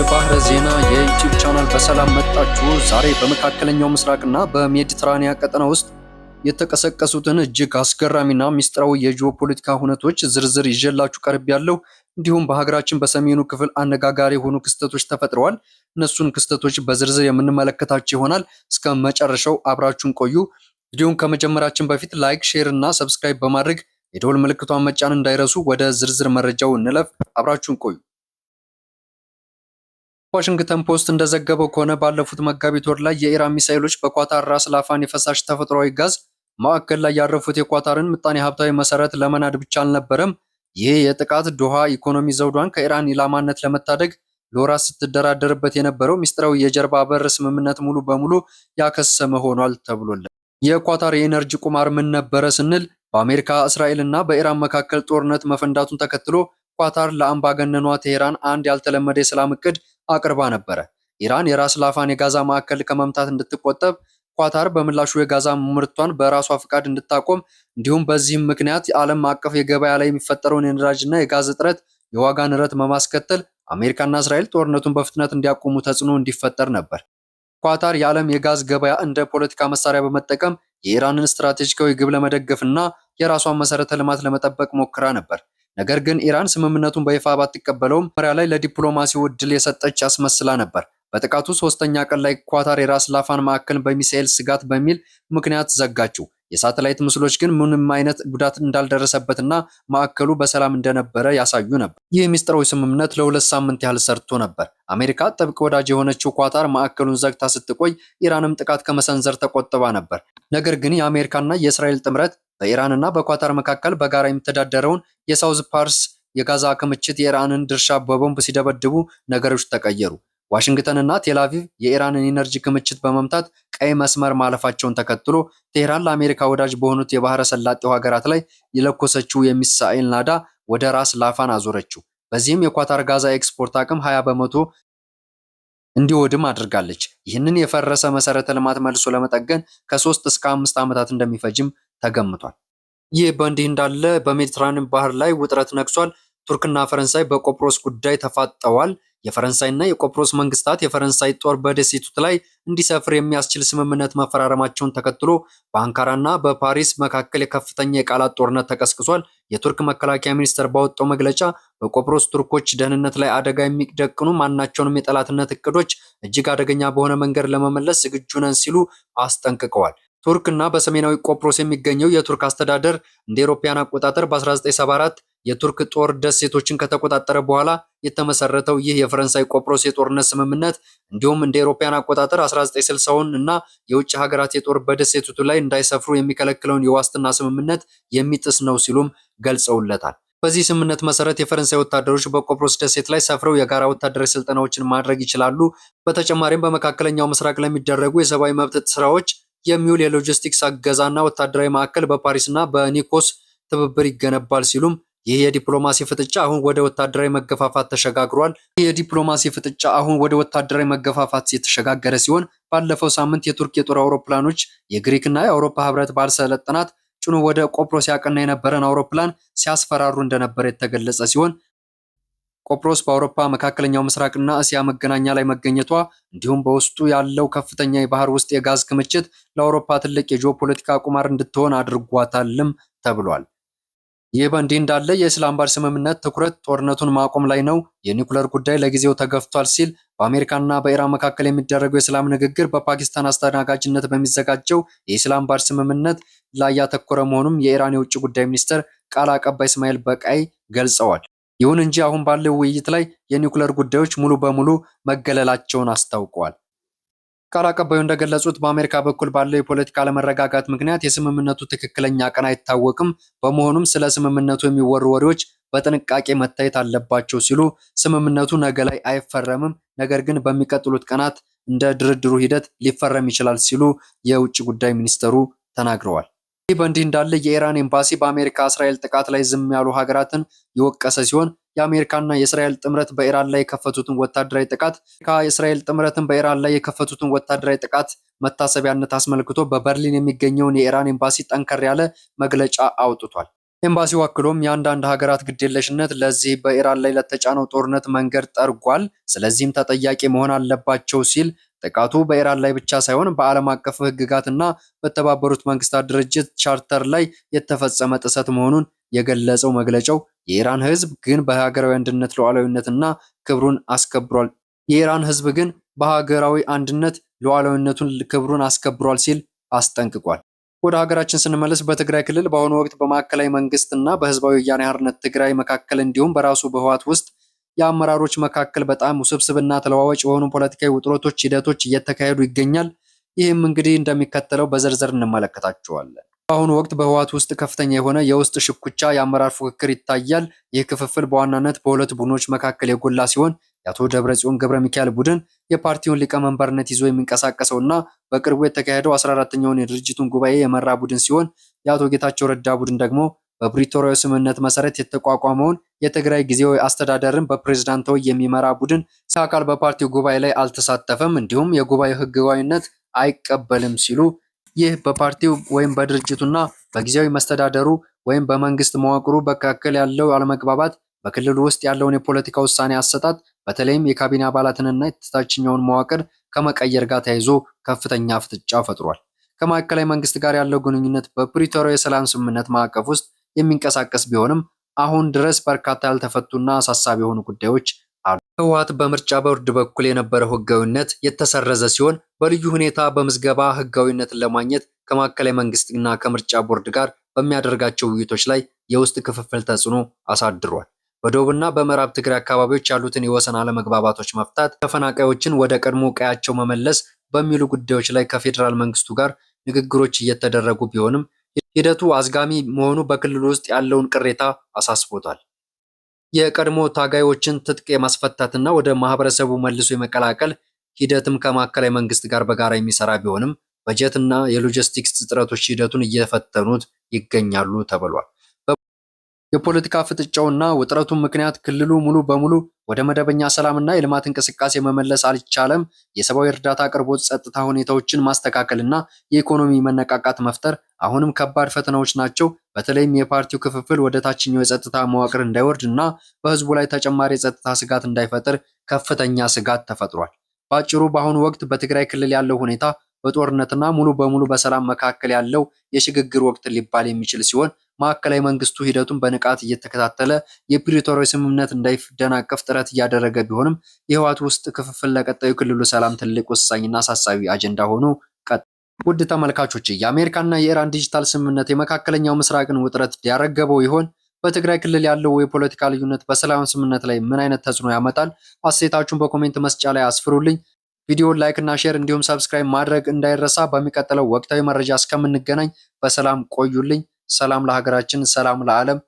የባህረ ዜና የዩቲዩብ ቻናል በሰላም መጣችሁ። ዛሬ በመካከለኛው ምስራቅና በሜዲትራኒያ ቀጠና ውስጥ የተቀሰቀሱትን እጅግ አስገራሚና ሚስጥራዊ የጂኦፖለቲካ ሁነቶች ዝርዝር ይዤላችሁ ቀርቤያለሁ። እንዲሁም በሀገራችን በሰሜኑ ክፍል አነጋጋሪ የሆኑ ክስተቶች ተፈጥረዋል። እነሱን ክስተቶች በዝርዝር የምንመለከታቸው ይሆናል። እስከ መጨረሻው አብራችሁን ቆዩ። ቪዲዮውን ከመጀመራችን በፊት ላይክ፣ ሼር እና ሰብስክራይብ በማድረግ የደወል ምልክቷን መጫን እንዳይረሱ። ወደ ዝርዝር መረጃው እንለፍ። አብራችሁን ቆዩ። ዋሽንግተን ፖስት እንደዘገበው ከሆነ ባለፉት መጋቢት ወር ላይ የኢራን ሚሳኤሎች በኳታር ራስ ላፋን የፈሳሽ ተፈጥሯዊ ጋዝ ማዕከል ላይ ያረፉት የኳታርን ምጣኔ ሀብታዊ መሰረት ለመናድ ብቻ አልነበረም። ይህ የጥቃት ዶሃ ኢኮኖሚ ዘውዷን ከኢራን ኢላማነት ለመታደግ ለወራት ስትደራደርበት የነበረው ሚስጥራዊ የጀርባ በር ስምምነት ሙሉ በሙሉ ያከሰመ ሆኗል ተብሎለት። የኳታር የኤነርጂ ቁማር ምን ነበረ ስንል በአሜሪካ እስራኤልና በኢራን መካከል ጦርነት መፈንዳቱን ተከትሎ ኳታር ለአምባገነኗ ቴሄራን አንድ ያልተለመደ የሰላም እቅድ አቅርባ ነበረ። ኢራን የራስ ላፋን የጋዛ ማዕከል ከመምታት እንድትቆጠብ፣ ኳታር በምላሹ የጋዛ ምርቷን በራሷ ፍቃድ እንድታቆም እንዲሁም በዚህም ምክንያት የዓለም አቀፍ የገበያ ላይ የሚፈጠረውን የነዳጅና የጋዝ እጥረት የዋጋ ንረት በማስከተል አሜሪካና እስራኤል ጦርነቱን በፍጥነት እንዲያቆሙ ተጽዕኖ እንዲፈጠር ነበር። ኳታር የዓለም የጋዝ ገበያ እንደ ፖለቲካ መሳሪያ በመጠቀም የኢራንን ስትራቴጂካዊ ግብ ለመደገፍና የራሷን መሰረተ ልማት ለመጠበቅ ሞክራ ነበር። ነገር ግን ኢራን ስምምነቱን በይፋ ባትቀበለውም መሪያ ላይ ለዲፕሎማሲው ዕድል የሰጠች አስመስላ ነበር። በጥቃቱ ሶስተኛ ቀን ላይ ኳታር የራስ ላፋን ማዕከል በሚሳኤል ስጋት በሚል ምክንያት ዘጋችው። የሳተላይት ምስሎች ግን ምንም አይነት ጉዳት እንዳልደረሰበትና ማዕከሉ በሰላም እንደነበረ ያሳዩ ነበር። ይህ ሚስጥራዊ ስምምነት ለ2 ሳምንት ያህል ሰርቶ ነበር። አሜሪካ ጥብቅ ወዳጅ የሆነችው ኳታር ማዕከሉን ዘግታ ስትቆይ፣ ኢራንም ጥቃት ከመሰንዘር ተቆጥባ ነበር። ነገር ግን የአሜሪካና የእስራኤል ጥምረት በኢራንና በኳታር መካከል በጋራ የሚተዳደረውን የሳውዝ ፓርስ የጋዛ ክምችት የኢራንን ድርሻ በቦምብ ሲደበድቡ ነገሮች ተቀየሩ። ዋሽንግተንና ቴልአቪቭ የኢራንን ኢነርጂ ክምችት በመምታት ቀይ መስመር ማለፋቸውን ተከትሎ ቴህራን ለአሜሪካ ወዳጅ በሆኑት የባህረ ሰላጤው ሀገራት ላይ የለኮሰችው የሚሳኤል ናዳ ወደ ራስ ላፋን አዞረችው። በዚህም የኳታር ጋዛ ኤክስፖርት አቅም 20 በመቶ እንዲወድም አድርጋለች። ይህንን የፈረሰ መሰረተ ልማት መልሶ ለመጠገን ከ3 እስከ 5 ዓመታት እንደሚፈጅም ተገምቷል። ይህ በእንዲህ እንዳለ በሜዲትራኒያን ባህር ላይ ውጥረት ነግሷል። ቱርክና ፈረንሳይ በቆጵሮስ ጉዳይ ተፋጠዋል። የፈረንሳይና የቆጵሮስ መንግስታት የፈረንሳይ ጦር በደሴቲቱ ላይ እንዲሰፍር የሚያስችል ስምምነት መፈራረማቸውን ተከትሎ በአንካራና በፓሪስ መካከል የከፍተኛ የቃላት ጦርነት ተቀስቅሷል። የቱርክ መከላከያ ሚኒስቴር ባወጣው መግለጫ በቆጵሮስ ቱርኮች ደህንነት ላይ አደጋ የሚደቅኑ ማናቸውንም የጠላትነት እቅዶች እጅግ አደገኛ በሆነ መንገድ ለመመለስ ዝግጁ ነን ሲሉ አስጠንቅቀዋል። ቱርክ እና በሰሜናዊ ቆጵሮስ የሚገኘው የቱርክ አስተዳደር እንደ አውሮፓውያን አቆጣጠር በ1974 የቱርክ ጦር ደሴቶችን ከተቆጣጠረ በኋላ የተመሰረተው ይህ የፈረንሳይ ቆጵሮስ የጦርነት ስምምነት እንዲሁም እንደ አውሮፓውያን አቆጣጠር 1960ውን እና የውጭ ሀገራት የጦር በደሴቲቱ ላይ እንዳይሰፍሩ የሚከለክለውን የዋስትና ስምምነት የሚጥስ ነው ሲሉም ገልጸውለታል። በዚህ ስምምነት መሰረት የፈረንሳይ ወታደሮች በቆጵሮስ ደሴት ላይ ሰፍረው የጋራ ወታደራዊ ስልጠናዎችን ማድረግ ይችላሉ። በተጨማሪም በመካከለኛው ምስራቅ ለሚደረጉ የሰብአዊ መብት ስራዎች የሚውል የሎጂስቲክስ አገዛና ወታደራዊ ማዕከል በፓሪስና በኒኮስ ትብብር ይገነባል ሲሉም ይህ የዲፕሎማሲ ፍጥጫ አሁን ወደ ወታደራዊ መገፋፋት ተሸጋግሯል። ይህ የዲፕሎማሲ ፍጥጫ አሁን ወደ ወታደራዊ መገፋፋት የተሸጋገረ ሲሆን ባለፈው ሳምንት የቱርክ የጦር አውሮፕላኖች የግሪክና የአውሮፓ ህብረት ባለስልጣናት ጭኖ ወደ ቆጵሮስ ያቀና የነበረን አውሮፕላን ሲያስፈራሩ እንደነበረ የተገለጸ ሲሆን ቆጵሮስ በአውሮፓ መካከለኛው ምስራቅና እስያ መገናኛ ላይ መገኘቷ እንዲሁም በውስጡ ያለው ከፍተኛ የባህር ውስጥ የጋዝ ክምችት ለአውሮፓ ትልቅ የጂኦፖለቲካ ቁማር እንድትሆን አድርጓታልም ተብሏል። ይህ በእንዲህ እንዳለ የኢስላማባድ ስምምነት ትኩረት ጦርነቱን ማቆም ላይ ነው፣ የኒውክሌር ጉዳይ ለጊዜው ተገፍቷል ሲል በአሜሪካና በኢራን መካከል የሚደረገው የሰላም ንግግር በፓኪስታን አስተናጋጅነት በሚዘጋጀው የኢስላማባድ ስምምነት ላይ ያተኮረ መሆኑን የኢራን የውጭ ጉዳይ ሚኒስትር ቃል አቀባይ እስማኤል በቃይ ገልጸዋል። ይሁን እንጂ አሁን ባለው ውይይት ላይ የኒውክሌር ጉዳዮች ሙሉ በሙሉ መገለላቸውን አስታውቀዋል። ቃል አቀባዩ እንደገለጹት በአሜሪካ በኩል ባለው የፖለቲካ አለመረጋጋት ምክንያት የስምምነቱ ትክክለኛ ቀን አይታወቅም። በመሆኑም ስለ ስምምነቱ የሚወሩ ወሬዎች በጥንቃቄ መታየት አለባቸው ሲሉ ስምምነቱ ነገ ላይ አይፈረምም፣ ነገር ግን በሚቀጥሉት ቀናት እንደ ድርድሩ ሂደት ሊፈረም ይችላል ሲሉ የውጭ ጉዳይ ሚኒስትሩ ተናግረዋል። ይህ በእንዲህ እንዳለ የኢራን ኤምባሲ በአሜሪካ እስራኤል ጥቃት ላይ ዝም ያሉ ሀገራትን የወቀሰ ሲሆን የአሜሪካና የእስራኤል ጥምረት በኢራን ላይ የከፈቱትን ወታደራዊ ጥቃት የእስራኤል ጥምረትን በኢራን ላይ የከፈቱትን ወታደራዊ ጥቃት መታሰቢያነት አስመልክቶ በበርሊን የሚገኘውን የኢራን ኤምባሲ ጠንከር ያለ መግለጫ አውጥቷል። ኤምባሲው አክሎም የአንዳንድ ሀገራት ግዴለሽነት ለዚህ በኢራን ላይ ለተጫነው ጦርነት መንገድ ጠርጓል፣ ስለዚህም ተጠያቂ መሆን አለባቸው ሲል ጥቃቱ በኢራን ላይ ብቻ ሳይሆን በዓለም አቀፍ ሕግጋትና በተባበሩት መንግስታት ድርጅት ቻርተር ላይ የተፈጸመ ጥሰት መሆኑን የገለጸው መግለጫው የኢራን ሕዝብ ግን በሀገራዊ አንድነት ሉዓላዊነትና ክብሩን አስከብሯል የኢራን ሕዝብ ግን በሀገራዊ አንድነት ሉዓላዊነቱን ክብሩን አስከብሯል ሲል አስጠንቅቋል። ወደ ሀገራችን ስንመለስ በትግራይ ክልል በአሁኑ ወቅት በማዕከላዊ መንግስትና በህዝባዊ ወያኔ ሓርነት ትግራይ መካከል እንዲሁም በራሱ በህወሓት ውስጥ የአመራሮች መካከል በጣም ውስብስብና ተለዋዋጭ የሆኑ ፖለቲካዊ ውጥረቶች፣ ሂደቶች እየተካሄዱ ይገኛል። ይህም እንግዲህ እንደሚከተለው በዝርዝር እንመለከታቸዋለን። በአሁኑ ወቅት በህወሓት ውስጥ ከፍተኛ የሆነ የውስጥ ሽኩቻ፣ የአመራር ፉክክር ይታያል። ይህ ክፍፍል በዋናነት በሁለት ቡድኖች መካከል የጎላ ሲሆን የአቶ ደብረጽዮን ገብረ ሚካኤል ቡድን የፓርቲውን ሊቀመንበርነት ይዞ የሚንቀሳቀሰውና በቅርቡ የተካሄደው 14ኛውን የድርጅቱን ጉባኤ የመራ ቡድን ሲሆን የአቶ ጌታቸው ረዳ ቡድን ደግሞ በፕሪቶሪያው ስምምነት መሰረት የተቋቋመውን የትግራይ ጊዜያዊ አስተዳደርን በፕሬዝዳንታዊ የሚመራ ቡድን አካል በፓርቲው ጉባኤ ላይ አልተሳተፈም፣ እንዲሁም የጉባኤው ህጋዊነት አይቀበልም ሲሉ ይህ በፓርቲው ወይም በድርጅቱና በጊዜያዊ መስተዳደሩ ወይም በመንግስት መዋቅሩ መካከል ያለው አለመግባባት በክልሉ ውስጥ ያለውን የፖለቲካ ውሳኔ አሰጣጥ በተለይም የካቢኔ አባላትንና የታችኛውን መዋቅር ከመቀየር ጋር ተያይዞ ከፍተኛ ፍጥጫ ፈጥሯል። ከማዕከላዊ መንግስት ጋር ያለው ግንኙነት በፕሪቶሪያ የሰላም ስምምነት ማዕቀፍ ውስጥ የሚንቀሳቀስ ቢሆንም አሁን ድረስ በርካታ ያልተፈቱና አሳሳቢ የሆኑ ጉዳዮች አሉ። ህወሓት በምርጫ ቦርድ በኩል የነበረው ህጋዊነት የተሰረዘ ሲሆን በልዩ ሁኔታ በምዝገባ ህጋዊነትን ለማግኘት ከማዕከላዊ መንግስትና ከምርጫ ቦርድ ጋር በሚያደርጋቸው ውይይቶች ላይ የውስጥ ክፍፍል ተጽዕኖ አሳድሯል። በደቡብና በምዕራብ ትግራይ አካባቢዎች ያሉትን የወሰን አለመግባባቶች መፍታት፣ ተፈናቃዮችን ወደ ቀድሞ ቀያቸው መመለስ በሚሉ ጉዳዮች ላይ ከፌዴራል መንግስቱ ጋር ንግግሮች እየተደረጉ ቢሆንም ሂደቱ አዝጋሚ መሆኑ በክልሉ ውስጥ ያለውን ቅሬታ አሳስቦታል። የቀድሞ ታጋዮችን ትጥቅ የማስፈታትና ወደ ማህበረሰቡ መልሶ የመቀላቀል ሂደትም ከማዕከላዊ መንግስት ጋር በጋራ የሚሰራ ቢሆንም በጀትና የሎጂስቲክስ እጥረቶች ሂደቱን እየፈተኑት ይገኛሉ ተብሏል። የፖለቲካ ፍጥጫውና ውጥረቱ ምክንያት ክልሉ ሙሉ በሙሉ ወደ መደበኛ ሰላምና የልማት እንቅስቃሴ መመለስ አልቻለም። የሰብአዊ እርዳታ አቅርቦት፣ ጸጥታ ሁኔታዎችን ማስተካከልና የኢኮኖሚ መነቃቃት መፍጠር አሁንም ከባድ ፈተናዎች ናቸው። በተለይም የፓርቲው ክፍፍል ወደ ታችኛው የጸጥታ መዋቅር እንዳይወርድ እና በህዝቡ ላይ ተጨማሪ የጸጥታ ስጋት እንዳይፈጥር ከፍተኛ ስጋት ተፈጥሯል። በአጭሩ በአሁኑ ወቅት በትግራይ ክልል ያለው ሁኔታ በጦርነትና ሙሉ በሙሉ በሰላም መካከል ያለው የሽግግር ወቅት ሊባል የሚችል ሲሆን ማዕከላዊ መንግስቱ ሂደቱን በንቃት እየተከታተለ የፕሪቶሪያው ስምምነት እንዳይደናቀፍ ጥረት እያደረገ ቢሆንም የህወሓት ውስጥ ክፍፍል ለቀጣዩ ክልሉ ሰላም ትልቅ ወሳኝና አሳሳቢ አጀንዳ ሆኖ ቀጥሏል። ውድ ተመልካቾች የአሜሪካና የኢራን ዲጂታል ስምምነት የመካከለኛው ምስራቅን ውጥረት ያረገበው ይሆን? በትግራይ ክልል ያለው የፖለቲካ ልዩነት በሰላም ስምምነት ላይ ምን አይነት ተጽዕኖ ያመጣል? አስተያየታችሁን በኮሜንት መስጫ ላይ አስፍሩልኝ። ቪዲዮውን ላይክ እና ሼር እንዲሁም ሰብስክራይብ ማድረግ እንዳይረሳ። በሚቀጥለው ወቅታዊ መረጃ እስከምንገናኝ በሰላም ቆዩልኝ። ሰላም ለሀገራችን፣ ሰላም ለዓለም።